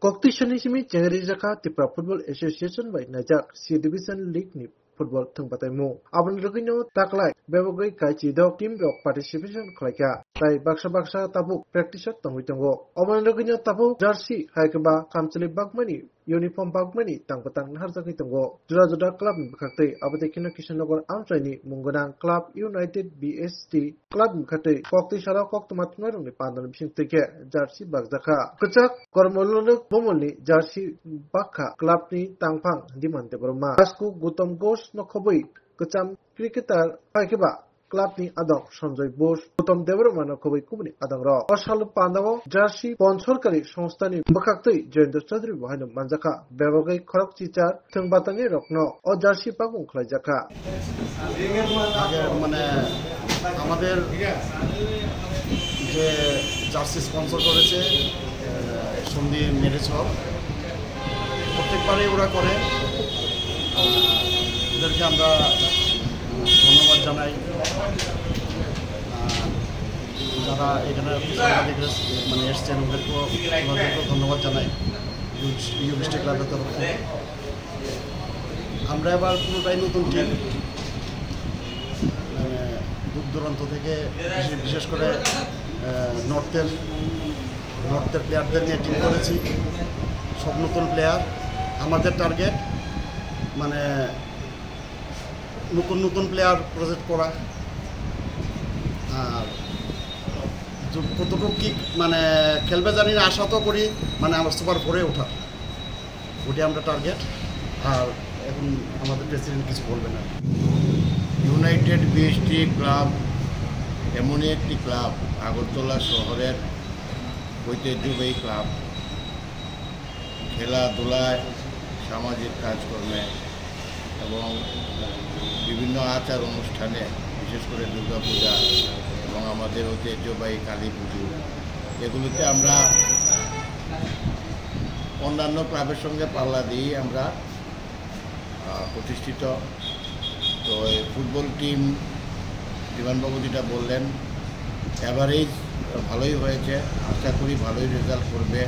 Competition simi Chengri Jaka Tipra Football Association by Najak C Division League ni football thungpatai mo abon rogino taklai bebogai kaichi dok team of participation khlaika tai baksa tabuk practice tangui tango abon rogino tabuk jersey haikeba kamchali bagmani uniform bagmani tangpatang harjaki tango juda club bkhaktai abade kino kishanogor amchaini mungonang club United BST club bkhaktai kokti sara koktumatmai rongni pandan bisingtike jersey bagjaka kachak kormololok bomolni jersey bakha club ni tangphang dimante borma asku gutom ghosh no khoboi kacham cricketer haikeba club ni adong Sanjay Bose gutom devroma no khoboi kubni adong ro asal pandago jersey sponsorkari সংস্থানি bkhaktai Jayendra Chaudhary bahino manjaka bebagai khorok chichar thungbatangi rokno o jersey pagong khlaijaka আগে মানে আমাদের যে jersey sponsor করেছে সন্ধি marriage হল প্রত্যেকবারই ওরা করে ওদেরকে আমরা ধন্যবাদ জানাই যারা এখানে সাংবাদিকরা মানে এসছেন ওদেরকেও ধন্যবাদ জানাই ইউবিস্টি ক্লাবের তরফ থেকে আমরা এবার পুরোটাই নতুন টিম দূর দূরান্ত থেকে বিশেষ করে নর্থের প্লেয়ারদের নিয়ে টিম করেছি সব নতুন প্লেয়ার আমাদের টার্গেট মানে নতুন প্লেয়ার প্রজেক্ট করা আর কতটুকু কি মানে খেলবে জানি না আশা তো করি মানে আমার সুপার ফোরে ওঠা ওটি আমরা টার্গেট আর এখন আমাদের প্রেসিডেন্ট কিছু বলবে না ইউনাইটেড বিএসটি ক্লাব এমনই একটি ক্লাব আগরতলা শহরের ঐতিহ্যবাহী ক্লাব খেলাধুলায় সামাজিক কাজকর্মে এবং বিভিন্ন আচার অনুষ্ঠানে বিশেষ করে দুর্গাপূজা এবং আমাদের ঐতিহ্যবাহী কালী পুজো এগুলোতে আমরা অন্যান্য ক্লাবের সঙ্গে পাল্লা দিয়ে আমরা প্রতিষ্ঠিত তো এই ফুটবল টিম বিমানবাবু যেটা বললেন অ্যাভারেজ ভালোই হয়েছে আশা করি ভালোই রেজাল্ট করবে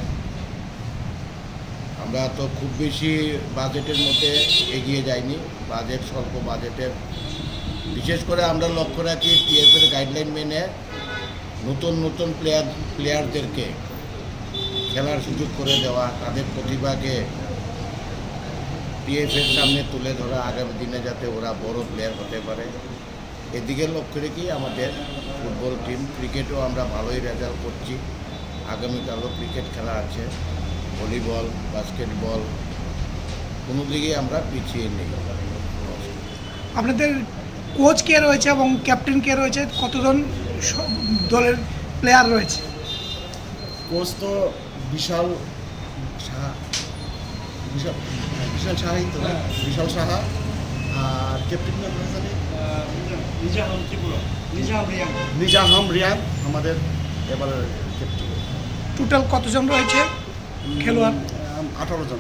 আমরা তো খুব বেশি বাজেটের মধ্যে এগিয়ে যাইনি বাজেট স্বল্প বাজেটের বিশেষ করে আমরা লক্ষ্য রাখি টিএফের গাইডলাইন মেনে নতুন প্লেয়ারদেরকে খেলার সুযোগ করে দেওয়া তাদের প্রতিভাকে টিএফের সামনে তুলে ধরা আগামী দিনে যাতে ওরা বড় প্লেয়ার হতে পারে এদিকে লক্ষ্য রেখেই আমাদের ফুটবল টিম ক্রিকেটও আমরা ভালোই রেজাল্ট করছি আগামীকালও ক্রিকেট খেলা আছে ভলিবল বাস্কেটবল কোনো দিকেই আমরা পিছিয়ে নেই আপনাদের কোচ কে রয়েছে এবং ক্যাপ্টেন কে রয়েছে কতজন দলের প্লেয়ার রয়েছে কোচ তো বিশাল সাহা আর ক্যাপ্টেন নিজাম রিয়ান আমাদের এবার ক্যাপ্টেন টোটাল কতজন রয়েছে খেলোয়াড় 18 জন